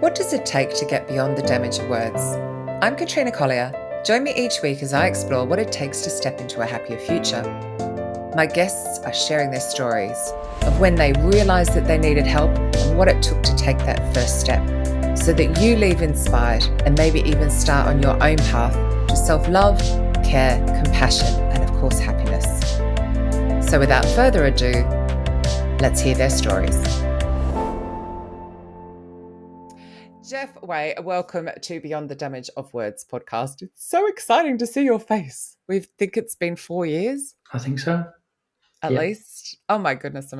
What does it take to get beyond the damage of words? I'm Katrina Collier. Join me each week as I explore what it takes to step into a happier future. My guests are sharing their stories of when they realised that they needed help and what it took to take that first step, so that you leave inspired and maybe even start on your own path to self-love, care, compassion, and of course, happiness. So without further ado, let's hear their stories. Jeff Way, welcome to Beyond the Damage of Words podcast. It's so exciting to see your face. We think it's been 4 years. I think so. At least. Oh my goodness.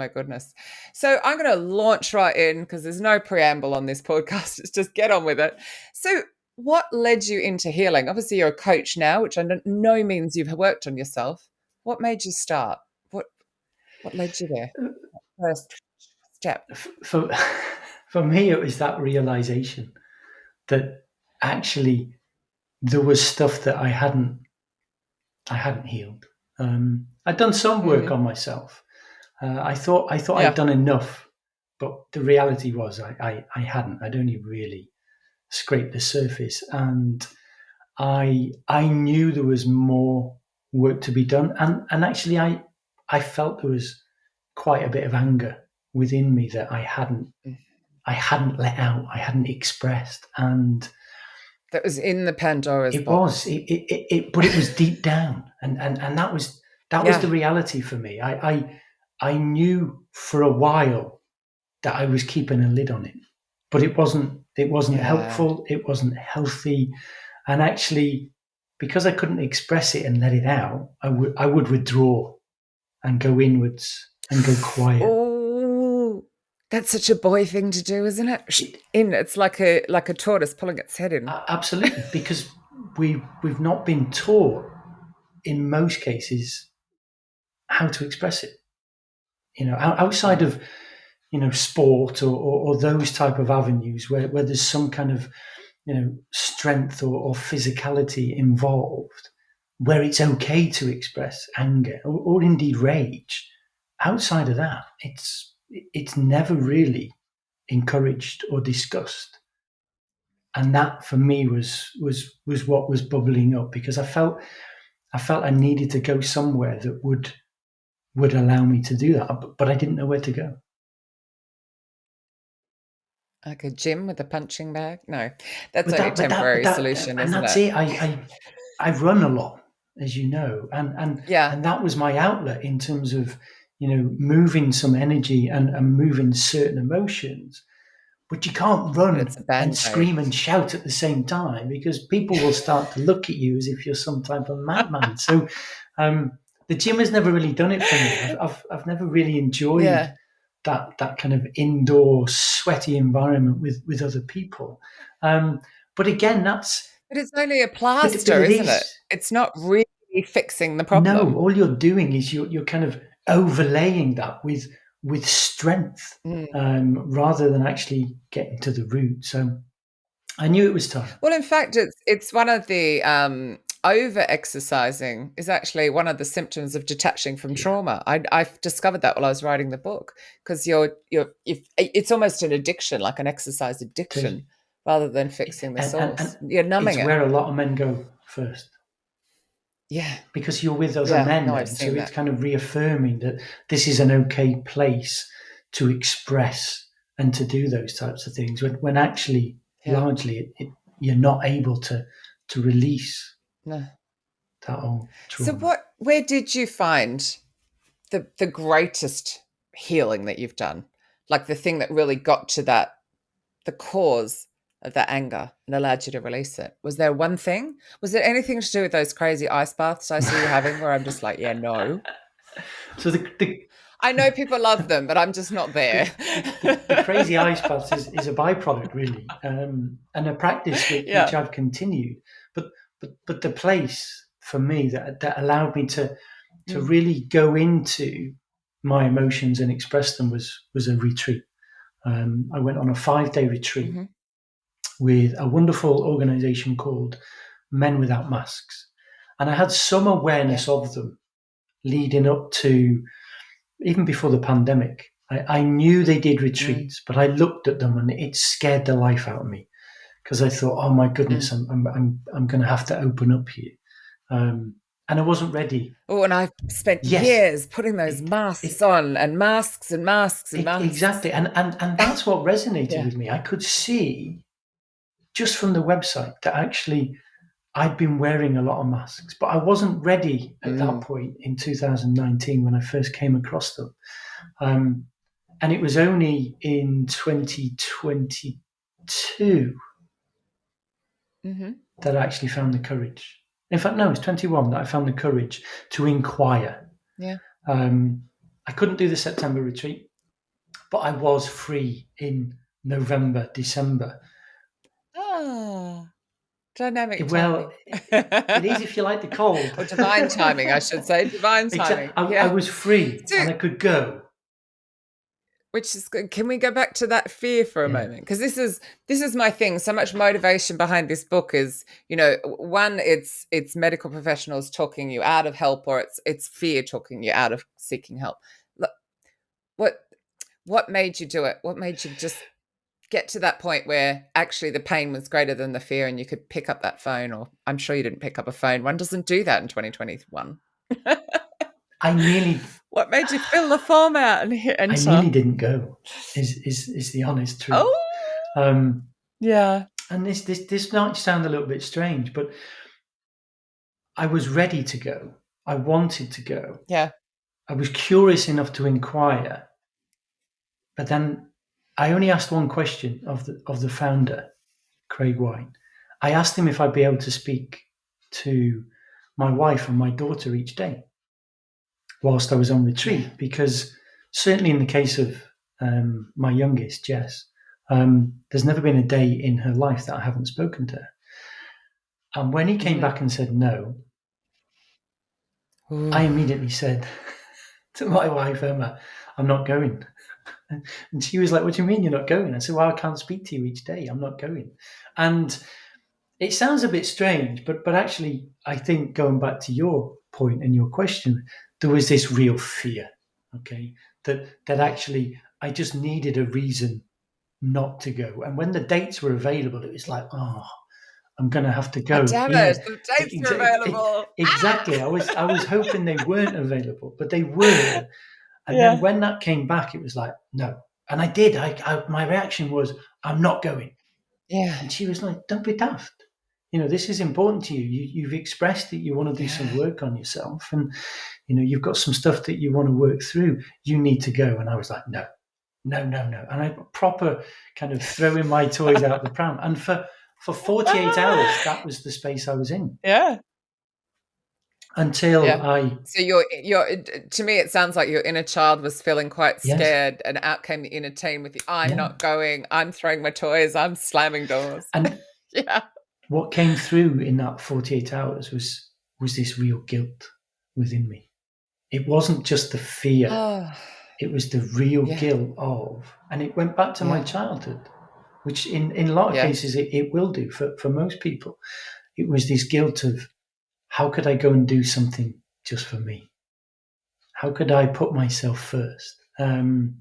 So I'm going to launch right in because there's no preamble on this podcast. It's just get on with it. So what led you into healing? Obviously you're a coach now, which I know means you've worked on yourself. What made you start? What led you there? First step. For me, it was that realization that actually there was stuff that I hadn't healed. I'd done some work on myself. I thought I'd done enough, but the reality was I hadn't. I'd only really scraped the surface, and I knew there was more work to be done. And actually, I felt there was quite a bit of anger within me that I hadn't let out, I hadn't expressed, and that was in the Pandora's box. But it was deep down, and that was the reality for me. I knew for a while that I was keeping a lid on it, but it wasn't helpful. It wasn't healthy, and actually, because I couldn't express it and let it out, I would withdraw and go inwards and go quiet. Oh, that's such a boy thing to do, isn't it? It's like a tortoise pulling its head in. Absolutely, because we've not been taught in most cases how to express it. Outside of sport or those type of avenues where there's some kind of strength or physicality involved, where it's okay to express anger or indeed rage. Outside of that, it's never really encouraged or discussed, and that for me was what was bubbling up, because I felt I needed to go somewhere that would allow me to do that, but I didn't know where to go. Like a gym with a punching bag? No, that's only a temporary solution, and isn't that's it? I run a lot, as you know, and that was my outlet in terms of moving some energy and moving certain emotions. But you can't run and scream and shout at the same time, because people will start to look at you as if you're some type of madman. So the gym has never really done it for me. I've never really enjoyed that kind of indoor sweaty environment with other people. But again, but it's only a plaster, isn't it? It's not really fixing the problem. No, all you're doing is you're kind of overlaying that with strength, rather than actually getting to the root. So I knew it was time. Well, in fact, it's one of the over-exercising is actually one of the symptoms of detaching from trauma. I've discovered that while I was writing the book, because it's almost an addiction, like an exercise addiction, rather than fixing the source. And you're numbing it's where a lot of men go first. Yeah. Because you're with other men then, so it's kind of reaffirming that this is an okay place to express and to do those types of things, when actually largely you're not able to release that old trauma. So where did you find the greatest healing that you've done? Like the thing that really got to the cause of that anger and allowed you to release it? Was there one thing? Was it anything to do with those crazy ice baths I see you having, where I'm just like, yeah, no. So I know people love them, but I'm just not there. The crazy ice baths is a byproduct, really, and a practice which I've continued. But the place for me that allowed me to really go into my emotions and express them was a retreat. I went on a 5-day retreat with a wonderful organization called Men Without Masks. And I had some awareness of them leading up to, even before the pandemic, I knew they did retreats, but I looked at them and it scared the life out of me because I thought, oh my goodness, I'm going to have to open up here. And I wasn't ready. Oh, and I've spent Yes, years putting those it, masks it, on, and masks and masks and masks. exactly. And that's what resonated Yeah. with me. I could see just from the website that actually I'd been wearing a lot of masks, but I wasn't ready at that point in 2019 when I first came across them. And it was only in 2022 that I actually found the courage. In fact, no, it's 21 that I found the courage to inquire. Yeah. I couldn't do the September retreat, but I was free in November, December. Ah, dynamic Well, timing. it is if you like the cold. Or divine timing, I should say. Divine timing. Exactly. I was free So, and I could go. which is good. Can we go back to that fear for a Yeah. moment? Because this is my thing. So much motivation behind this book is, one, it's medical professionals talking you out of help, or it's fear talking you out of seeking help. Look, what made you do it? What made you just get to that point where actually the pain was greater than the fear and you could pick up that phone? Or I'm sure you didn't pick up a phone. One doesn't do that in 2021. I nearly What made you fill the form out and hit I enter? nearly didn't go. Is the honest truth. Oh, yeah. And this might sound a little bit strange, but I was ready to go. I wanted to go. Yeah. I was curious enough to inquire, but then I only asked one question of the founder, Craig White. I asked him if I'd be able to speak to my wife and my daughter each day whilst I was on retreat, because certainly in the case of my youngest, Jess, there's never been a day in her life that I haven't spoken to her. And when he came back and said no, Ooh. I immediately said to my wife, Emma, I'm not going. And she was like, what do you mean you're not going? I said, well, I can't speak to you each day. I'm not going. And it sounds a bit strange, but actually, I think going back to your point and your question, there was this real fear, okay, that actually I just needed a reason not to go. And when the dates were available, it was like, oh, I'm going to have to Oh, go. damn Yeah, it. The dates are available. exactly. I was hoping they weren't available, but they were. And then when that came back, it was like, no. And I did. My reaction was, I'm not going. Yeah. And she was like, don't be daft. This is important to you. You've expressed that you want to do some work on yourself, and you've got some stuff that you want to work through. You need to go. And I was like, no. And I proper kind of throwing my toys out the pram. And for 48 hours, that was the space I was in. Yeah. Until So you're to me, it sounds like your inner child was feeling quite scared, and out came the inner teen with you. I'm not going. I'm throwing my toys. I'm slamming doors. And what came through in that 48 hours was this real guilt within me. It wasn't just the fear. It was the real guilt of, and it went back to my childhood, which in a lot of cases it will do for most people. It was this guilt of, how could I go and do something just for me? How could I put myself first? And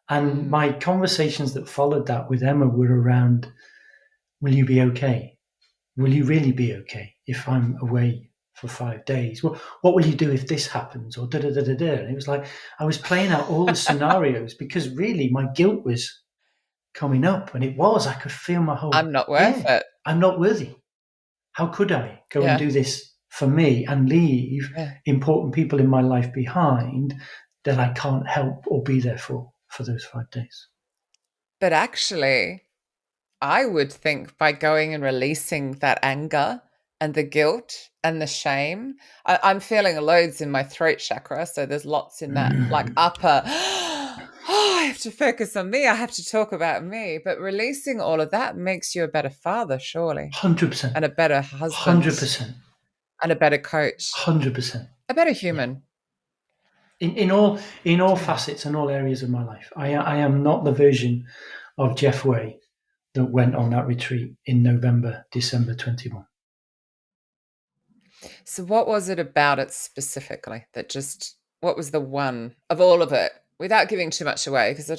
my conversations that followed that with Emma were around, will you be okay? Will you really be okay if I'm away for 5 days? Well, what will you do if this happens? Or da-da-da-da-da. And it was like, I was playing out all the scenarios because really my guilt was coming up, and I could feel my whole, I'm not worth it. I'm not worthy. How could I go and do this for me and leave important people in my life behind that I can't help or be there for those 5 days? But actually, I would think by going and releasing that anger and the guilt and the shame, I'm feeling loads in my throat chakra. So there's lots in that, like upper, I have to focus on me. I have to talk about me. But releasing all of that makes you a better father, surely. 100%. And a better husband. 100%. And a better coach. 100%. A better human. In all facets and all areas of my life. I am not the version of Jeff Way that went on that retreat in November, December 21. So what was it about it specifically that what was the one of all of it without giving too much away, because I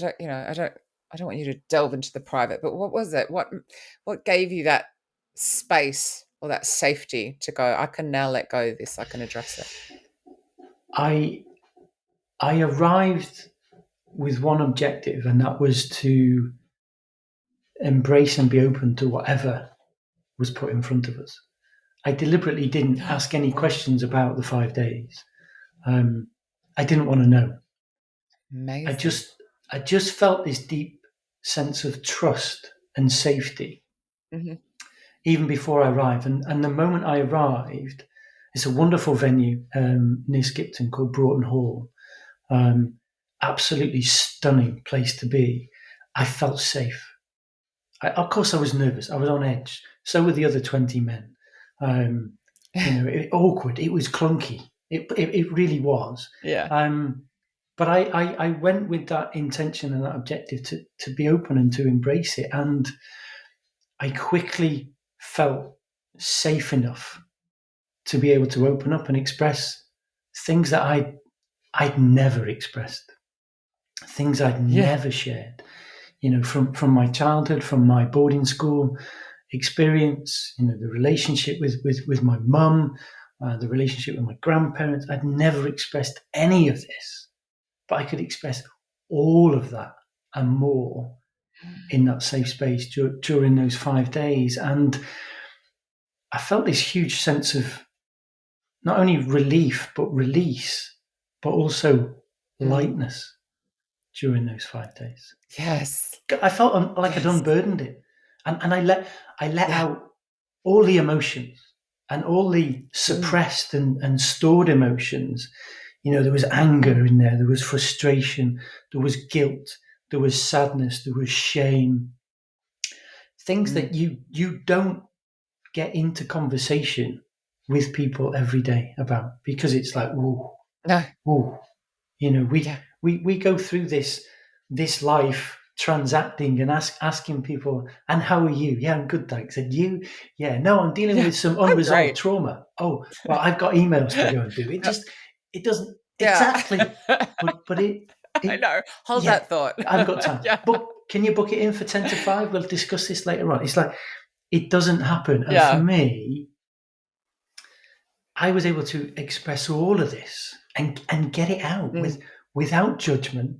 don't want you to delve into the private, but what was it? What gave you that space or that safety to go, I can now let go of this, I can address it? I I arrived with one objective, and that was to embrace and be open to whatever was put in front of us. I deliberately didn't ask any Wow. questions about the 5 days. I didn't want to know. I Amazing. just I just felt this deep sense of trust and safety Hmm. even before I arrived. And the moment I arrived, it's a wonderful venue near Skipton called Broughton Hall. Um, Absolutely stunning place to be. I felt safe. Of course, I was nervous. I was on edge. So were the other 20 men. Um, awkward. It was clunky. It really was. Yeah. Um, but I went with that intention and that objective to be open and to embrace it. And I quickly felt safe enough to be able to open up and express things that I'd never expressed, things I'd Yeah. never shared. From my childhood, from my boarding school experience, the relationship with my mum, the relationship with my grandparents. I'd never expressed any of this, but I could express all of that and more in that safe space during those 5 days. And I felt this huge sense of not only relief, but release, but also Mm. lightness during those 5 days. Yes. I felt like I'd Yes. unburdened it, and I let Yeah. out all the emotions and all the Mm. suppressed and stored emotions. There was anger Mm. in there, there was frustration, there was guilt, there was sadness, there was shame. Things Mm. that you don't get into conversation with people every day about, because it's like, whoa, No. whoa. We Yeah. we go through this life transacting and asking people, and how are you? Yeah, I'm good, thanks. And you? Yeah, no, I'm dealing Yeah. with some I'm unresolved great. trauma. Oh, well, I've got emails to go and do. It doesn't Yeah. exactly, but I it know. Hold yeah, that thought. I haven't got time. Yeah. Can you book it in for 10 to 5? We'll discuss this later on. It's like it doesn't happen. And for Yeah. me, I was able to express all of this and get it out Mm. without judgment,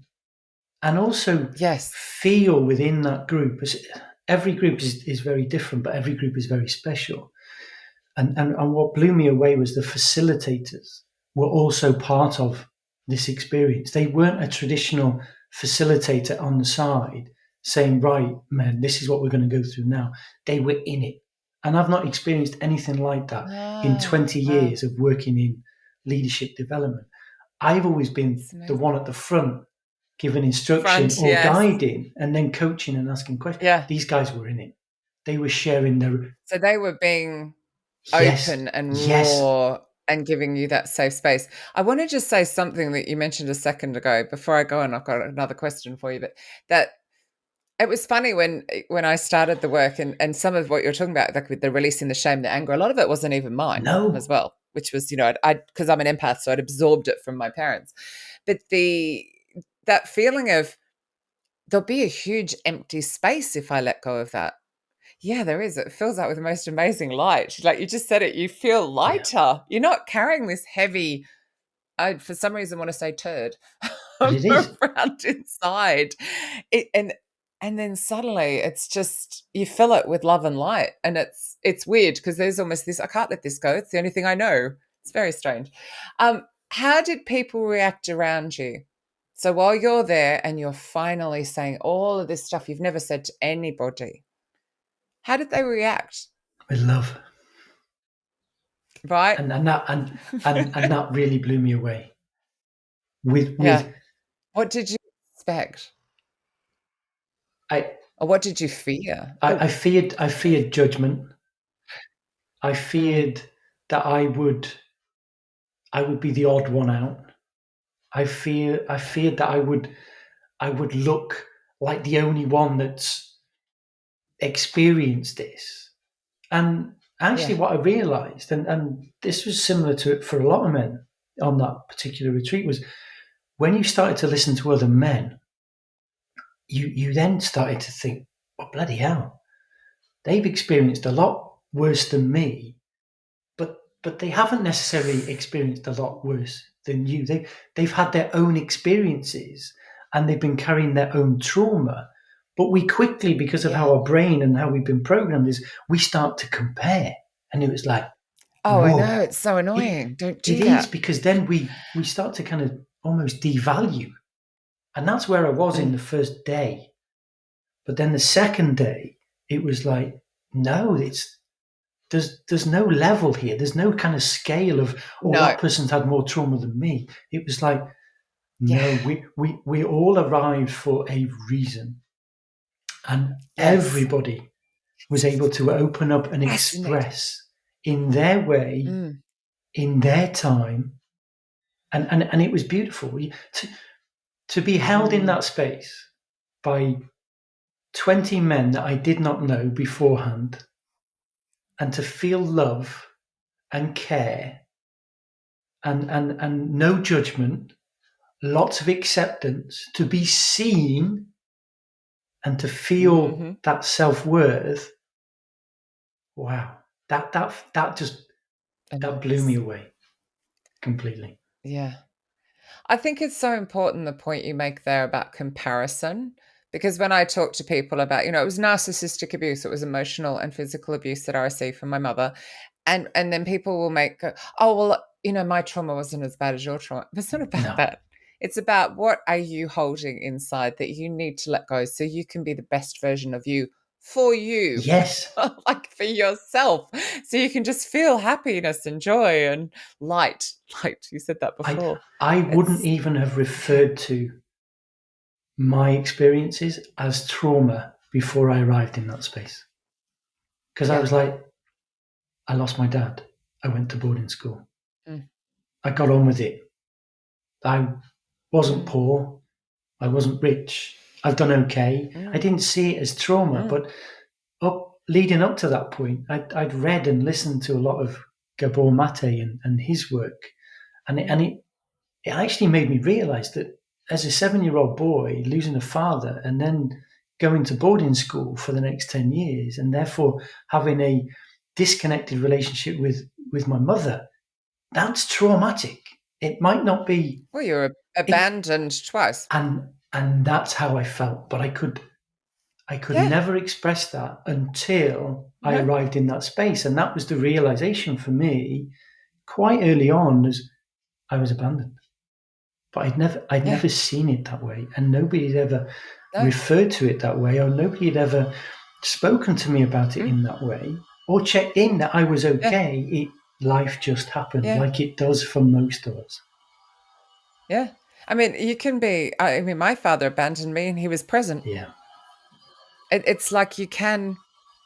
and also Yes. feel within that group. Every group is very different, but every group is very special. And what blew me away was the facilitators were also part of this experience. They weren't a traditional facilitator on the side saying, right, man, this is what we're going to go through now. They were in it. And I've not experienced anything like that in Ah, 20 wow. years of working in leadership development. I've always been It's the amazing. one at the front giving instruction Front, or yes. guiding and then coaching and asking questions. Yeah. These guys were in it. They were sharing their, So they were being yes, open and yes, raw and giving you that safe space. I want to just say something that you mentioned a second ago before I go on. I've got another question for you, but that it was funny when I started the work and some of what you're talking about, like with the releasing the shame, the anger, a lot of it wasn't even mine as no, well, which was, I because I'm an empath, so I'd absorbed it from my parents. But that feeling of there'll be a huge empty space if I let go of that. Yeah, there is. It fills out with the most amazing light. Like you just said it, you feel yeah, lighter. You're not carrying this heavy, I for some reason want to say turd but it is, around inside. It and then suddenly it's just you fill it with love and light. And it's weird because there's almost this, I can't let this go. It's the only thing I know. It's very strange. How did people react around you? So while you're there and you're finally saying all of this stuff you've never said to anybody, how did they react? with love, Right? and that really blew me away. Yeah. With What did you expect? I Or what did you fear? I, Oh, I feared judgment. I mm, feared that I would be the odd one out. I feared that I would look like the only one that's experienced this. And actually, yeah. what I realised, and this was similar to it for a lot of men on that particular retreat, was when you started to listen to other men, you then started to think, oh, bloody hell, they've experienced a lot worse than me, but they haven't necessarily experienced a lot worse than you. They've had their own experiences and they've been carrying their own trauma. But we quickly, because of Yeah. how our brain and how we've been programmed, is we start to compare. And it was like, Oh, I know. whoa. It's so It, annoying. Don't it do is, that. because then we start to kind of almost devalue. And that's where I was in Mm. the first day. But then the second day, it was like, no, there's no level here. There's no kind of scale of, oh, No. that person's had more trauma than me. It was like, Yeah. no, we all arrived for a reason. And Yes. everybody was able to open up and Fascinating. express in their way, Mm. in their time. And it was beautiful. To be held in Mm. that space by 20 men that I did not know beforehand, and to feel love and care and no judgment, lots of acceptance, to be seen and to feel Mm-hmm. that self-worth. Wow. That just that blew me Enormous. away completely. Yeah. I think it's so important the point you make there about comparison. Because when I talk to people about, it was narcissistic abuse, it was emotional and physical abuse that I received from my mother. And then people will make, oh, well, my trauma wasn't as bad as your trauma. But it's not about No. that. It's about what are you holding inside that you need to let go so you can be the best version of you for you, Yes. like for yourself. So you can just feel happiness and joy and light. Light. You said that I before. I wouldn't It's, even have referred to my experiences as trauma before I arrived in that space. Because I yeah. was like, I lost my dad. I went to boarding school. Mm, I got on with it. I wasn't mm, poor. I wasn't rich. I've done okay. I mm, didn't see it as trauma, mm. but leading up to that point, I'd read and listened to a lot of Gabor Mate and his work, and it actually made me realize that as a 7-year-old boy losing a father and then going to boarding school for the next 10 years and therefore having a disconnected relationship with my mother, that's traumatic. It might not be Well, you were it, abandoned twice. and that's how I felt, but I could Yeah. never express that until I No. arrived in that space. And that was the realization for me quite early on, as I was abandoned. But I'd Yeah. never seen it that way. And nobody had ever No. referred to it that way, or nobody had ever spoken to me about it Mm. in that way, or checked in that I was Yeah. okay. Life just happened Yeah. like it does for most of us. Yeah. I mean, you can be, I mean, my father abandoned me and he was present. Yeah. It's like you can,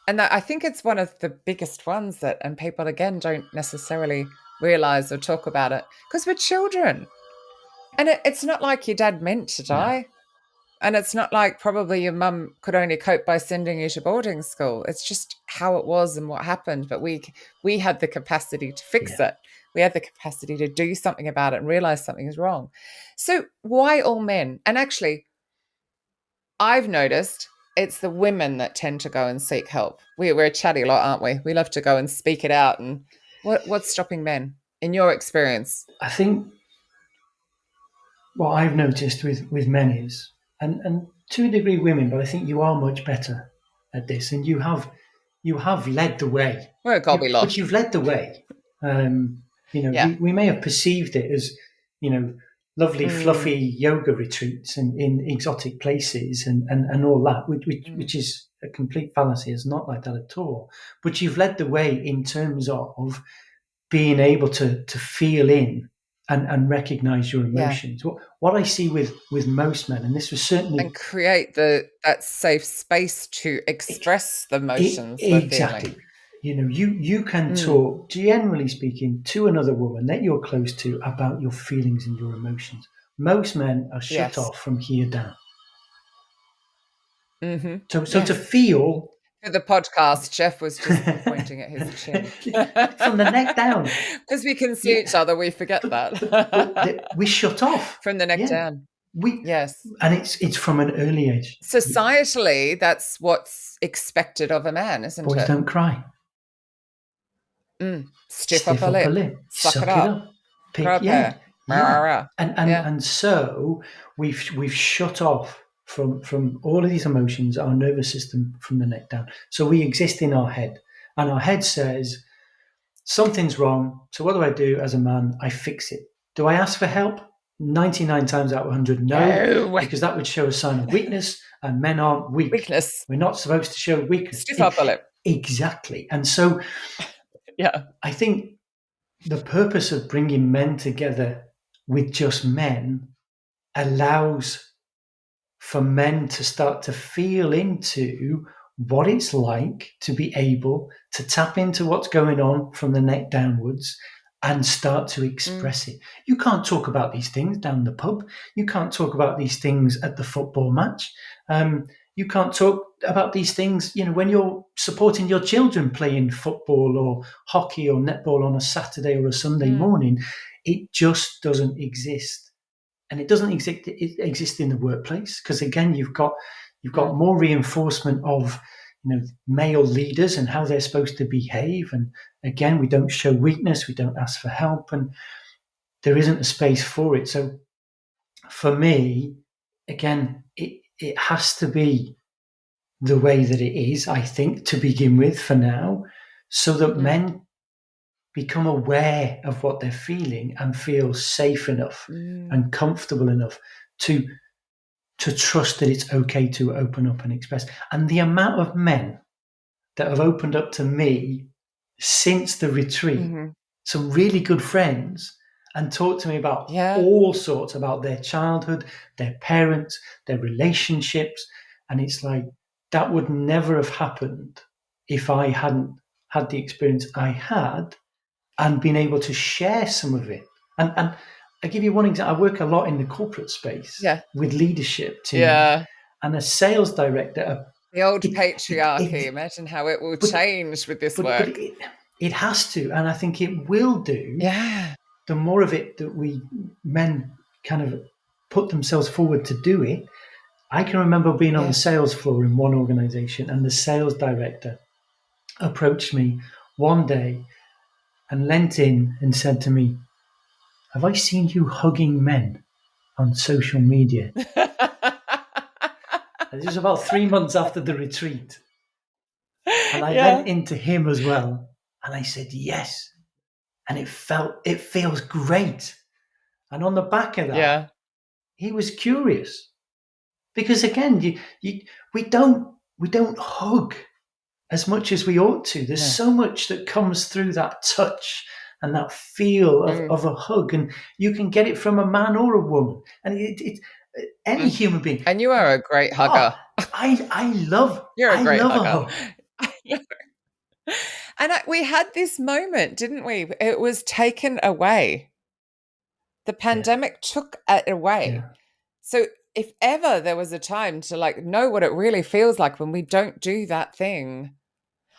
and I think it's one of the biggest ones that, and people again don't necessarily realize or talk about it because we're children. And it's not like your dad meant to No. die. And it's not like probably your mum could only cope by sending you to boarding school. It's just how it was and what happened. But we had the capacity to fix Yeah. it. We had the capacity to do something about it and realize something is wrong. So why all men? And actually, I've noticed it's the women that tend to go and seek help. We're a chatty lot, aren't we? We love to go and speak it out. And what's stopping men in your experience? I think what I've noticed with men is, and to a degree women, but I think you are much better at this, and you have led the way. We're a But Goldilocks. you've led the way. Yeah. We may have perceived it as, lovely, Mm, fluffy yoga retreats and in exotic places and all that, mm, which is a complete fallacy. It's not like that at all. But you've led the way in terms of being able to feel in and recognize your yeah. emotions. What I see with most men, and this was And certainly create that safe space to express the emotions they're feeling. exactly, you can Mm, talk, generally speaking, to another woman that you're close to about your feelings and your emotions. Most men are shut yes. off from here down. So to Yes. feel For the podcast, Jeff was just pointing at his chin. From the neck down. Because we can see each other, we forget that. But we shut off. From the neck down. Yes. And it's from an early age. Societally, that's what's expected of a man, isn't Boys it? don't cry. Stiff up a lip. Suck it up. Yeah. Yeah. And so we've shut off from all of these emotions, our nervous system from the neck down. So we exist in our head, and our head says something's wrong. So what do I do as a man? I fix it. Do I ask for help? 99 times out of 100, no, because that would show a sign of weakness, and men aren't weak. Weakness. We're not supposed to show weakness. Stiff upper lip. Exactly. And so I think the purpose of bringing men together with just men allows for men to start to feel into what it's like to be able to tap into what's going on from the neck downwards and start to express it. You can't talk about these things down the pub. You can't talk about these things at the football match. You can't talk about these things, when you're supporting your children playing football or hockey or netball on a Saturday or a Sunday morning. It just doesn't exist. And it doesn't exist in the workplace, because again, you've got more reinforcement of male leaders and how they're supposed to behave. And again, we don't show weakness, we don't ask for help, and there isn't a space for it. So for me, again, it has to be the way that it is, I think, to begin with for now, so that men become aware of what they're feeling and feel safe enough and comfortable enough to trust that it's okay to open up and express. And the amount of men that have opened up to me since the retreat, some really good friends, and talked to me about all sorts, about their childhood, their parents, their relationships. And it's like, that would never have happened if I hadn't had the experience I had and been able to share some of it. And I give you one example. I work a lot in the corporate space with leadership teams. And a sales director. The old patriarchy. Imagine how it will change with this work. But it has to. And I think it will do. Yeah. The more of it that we men kind of put themselves forward to do it. I can remember being on the sales floor in one organization, and the sales director approached me one day and leant in and said to me, "Have I seen you hugging men on social media?" This was about 3 months after the retreat. And I went into him as well. And I said, yes. And it feels great. And on the back of that, he was curious. Because again, we don't hug as much as we ought to. There's so much that comes through that touch and that feel of a hug, and you can get it from a man or a woman, and any human being. And you are a great hugger. I love. You're a great hugger. A hug. And we had this moment, didn't we? It was taken away. The pandemic took it away. Yeah. So if ever there was a time to know what it really feels like when we don't do that thing.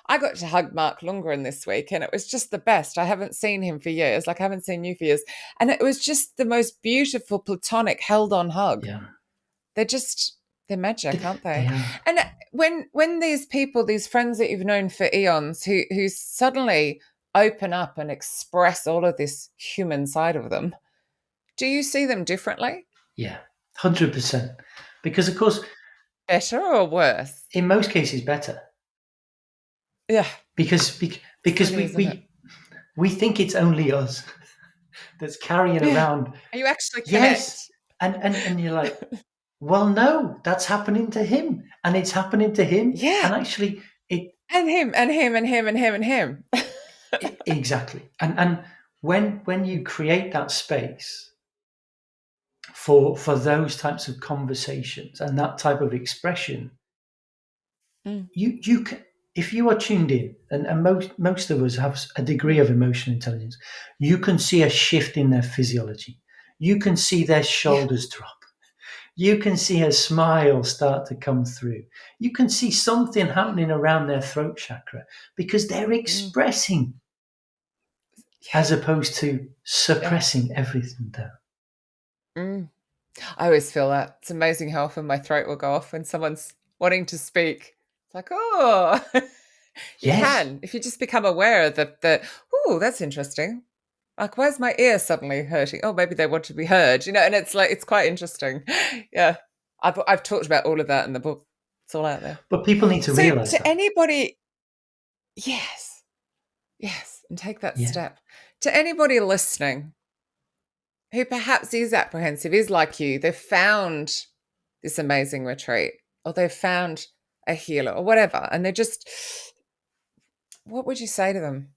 I got to hug Mark Lundgren this week, and it was just the best. I haven't seen him for years. I haven't seen you for years. And it was just the most beautiful, platonic, held-on hug. Yeah. They're magic, aren't they? Yeah. And when these people, these friends that you've known for eons, who suddenly open up and express all of this human side of them, do you see them differently? Yeah, 100%. Because, of course... Better or worse? In most cases, better. Yeah. Because funny, we think it's only us that's carrying around. Are you actually correct? Yes. And you're like, well, no, that's happening to him. And it's happening to him. Yeah. And actually and him and him and him and him and him. Exactly. And when you create that space for those types of conversations and that type of expression, you can, if you are tuned in, and most of us have a degree of emotional intelligence, you can see a shift in their physiology. You can see their shoulders drop. You can see a smile start to come through. You can see something Mm, happening around their throat chakra because they're mm. expressing as Yeah, opposed to yeah. suppressing everything down. Mm. I always feel that. It's amazing how often my throat will go off when someone's wanting to speak. It's like, oh, you Yes, can. If you just become aware of oh, that's interesting. Like, where's my ear suddenly hurting? Oh, maybe they want to be heard, and it's like, it's quite interesting. Yeah. I've talked about all of that in the book. It's all out there. but people need to So realize to that. anybody, yes, yes, and take that Yeah. step. To anybody listening who perhaps is apprehensive, is like you, they've found this amazing retreat or they've found a healer or whatever, and they're just, what would you say to them?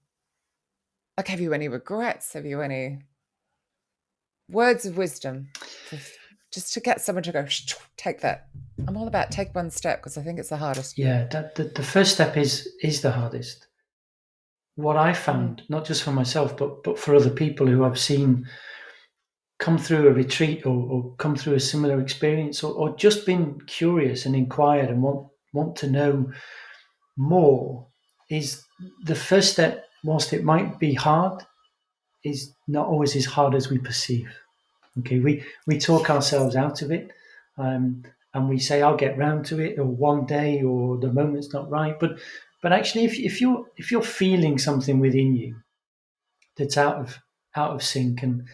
Like, have you any regrets? Have you any words of wisdom for just to get someone to go, take that? I'm all about take one step because I think it's the hardest. Yeah, the first step is the hardest. What I Mm, found, not just for myself, but for other people who I've seen come through a retreat or come through a similar experience or just been curious and inquired and want to know more, is the first step, whilst it might be hard, is not always as hard as we perceive. Okay, we talk yes. ourselves out of it, and we say I'll get round to it, or one day, or the moment's not right. But actually, if you're feeling something within you that's out of sync and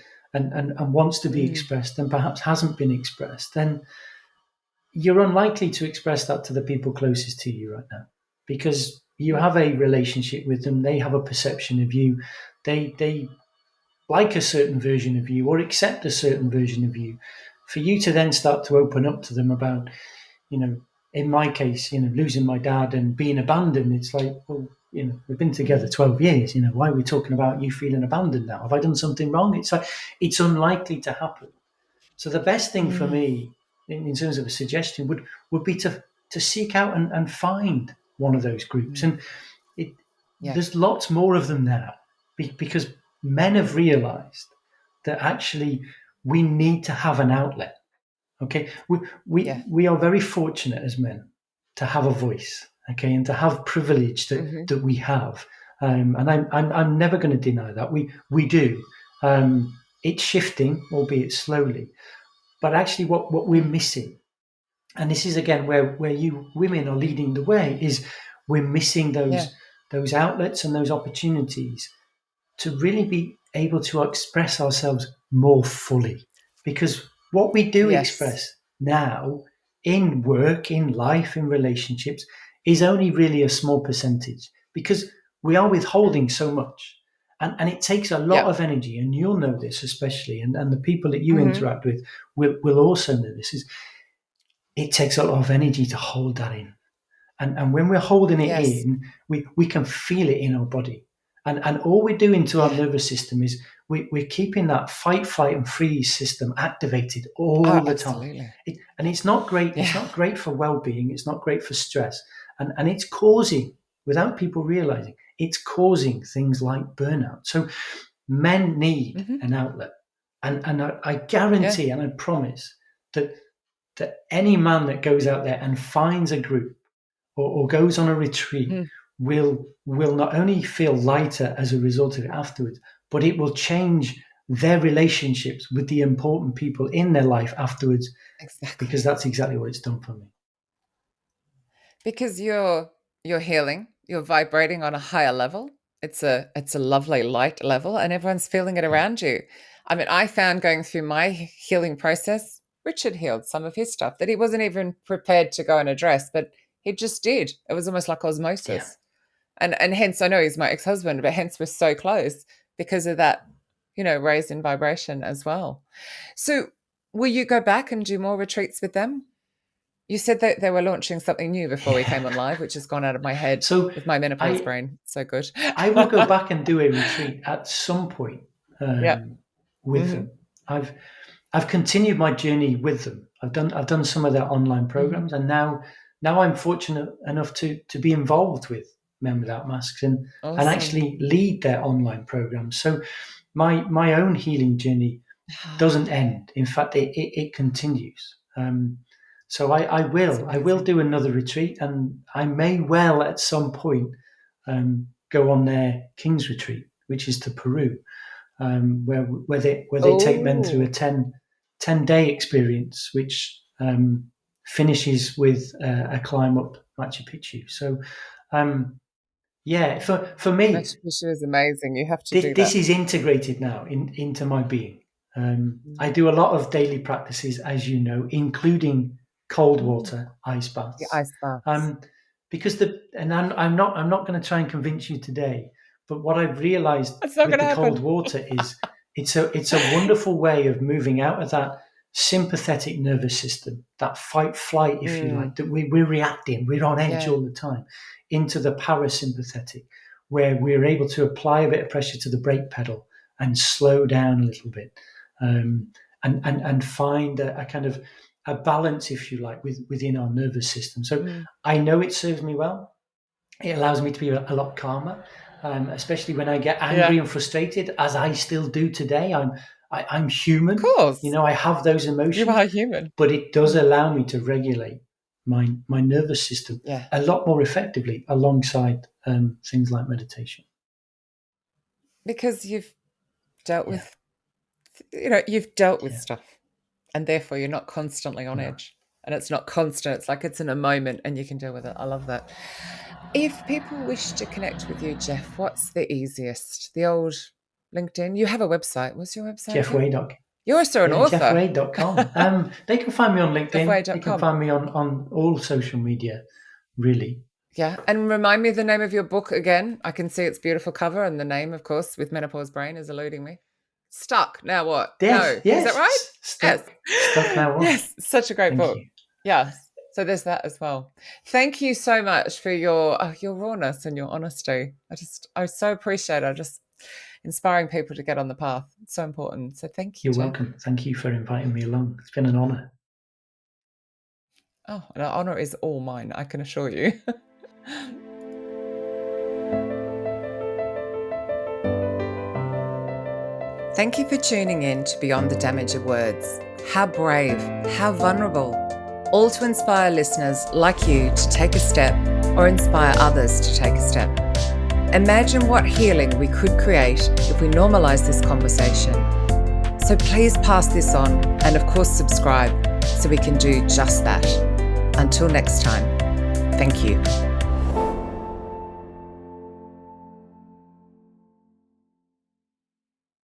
wants to be Mm, expressed and perhaps hasn't been expressed, then you're unlikely to express that to the people closest to you right now because you mm, have a relationship with them. They have a perception of you. They like a certain version of you or accept a certain version of you. For you to then start to open up to them about, you know, in my case, losing my dad and being abandoned, it's like, well, we've been together mm, 12 years. Why are we talking about you feeling abandoned now? Have I done something wrong? It's like, it's unlikely to happen. So the best thing for mm. me, in terms of a suggestion, would be to seek out and find one of those groups. Mm. And it, Yeah, there's lots more of them now because men have realised that actually we need to have an outlet. Okay, yeah. we are very fortunate as men to have a voice. Okay, and to have privilege that Hmm. that we have. And I'm never going to deny that we do. It's shifting, albeit slowly. But actually, what we're Mm. missing, and this is again where you women are leading the way, is we're missing Yeah. those outlets and those opportunities to really be able to express ourselves more fully. Because what we do Yes. express now in work, in life, in relationships is only really a small percentage because we are withholding so much. And it takes a lot Yeah. of energy, and you'll know this especially, and the people that you Hmm. interact with will also know this, is it takes a lot of energy to hold that in. And when we're holding it Yes. in, we can feel it in our body. And all we're doing to our Yeah. nervous system is we're keeping that fight, flight, and freeze system activated Oh, all the time. absolutely. And it's not great. It's Yeah. not great for well-being. It's not great for stress. And it's causing, without people realizing, it's causing things like burnout. So men need Hmm. an outlet. And I Yeah. guarantee and I promise that any man that goes out there and finds a group or goes on a retreat Mm. will not only feel lighter as a result of it afterwards, but it will change their relationships with the important people in their life afterwards, because Exactly. that's exactly what it's done for me. Because you're healing, you're vibrating on a higher level. It's a lovely light level and everyone's feeling it Yeah, around you. I mean, I found going through my healing process, Richard healed some of his stuff that he wasn't even prepared to go and address, but he just did. It was almost like yeah. osmosis. And hence I know he's my ex-husband, but hence we're so close because of that, raise in vibration as well. So will you go back and do more retreats with them? You said that they were launching something new before we came on Yeah. live, which has gone out of my head So with my menopause I brain. So good. I will go back and do a retreat at some point, Yeah. with Hmm. them. I've I've continued my journey with them. I've done some of their online Hmm. programs, and now I'm fortunate enough to be involved with Men Without Masks and Awesome. actually lead their online programs. So my own healing journey doesn't end. In fact, it continues. So I will do another retreat, and I may well at some point go on their King's Retreat, which is to Peru, where they take men through a 10-day experience, which finishes with a climb up Machu Picchu. So for me, Machu Picchu is amazing. You have to do this that. is integrated now into my being. I do a lot of daily practices, as you know, including cold water ice baths. The ice baths. Because I'm not going to try and convince you today, but what I've realized It's not with going the to cold happen. water is it's a wonderful way of moving out of that sympathetic nervous system, that fight flight, if you like, that we're reacting, we're on edge all the time, into the parasympathetic, where we're able to apply a bit of pressure to the brake pedal and slow down a little bit, and find a kind of a balance, if you like, within our nervous system. So I know it serves me well. It allows me to be a lot calmer, especially when I get angry and frustrated, as I still do today. I'm human. Of course. I have those emotions. You are human. But it does allow me to regulate my nervous system a lot more effectively alongside things like meditation. Because you've dealt with, stuff, and therefore you're not constantly on edge, and it's not constant. It's like it's in a moment and you can deal with it. I love that. If people wish to connect with you, Jeff, what's the easiest? The old LinkedIn? You have a website. What's your website? JeffWade.com. You're also an author. JeffWade.com. They can find me on LinkedIn. JeffWade.com. They can find me on all social media, really. Yeah. And remind me of the name of your book again. I can see its beautiful cover, and the name, of course, with Menopause Brain is eluding me. Stuck. Now what? Yes, no. yes. Is that right? Stuck Now What? Yes. Such a great book. You. Yes. So there's that as well. Thank you so much for your rawness and your honesty. I so appreciate it. Just inspiring people to get on the path. It's so important. So thank you. You're welcome. Thank you for inviting me along. It's been an honor. Oh, an honor is all mine, I can assure you. Thank you for tuning in to Beyond the Damage of Words. How brave, how vulnerable. All to inspire listeners like you to take a step or inspire others to take a step. Imagine what healing we could create if we normalize this conversation. So please pass this on and of course subscribe so we can do just that. Until next time, thank you.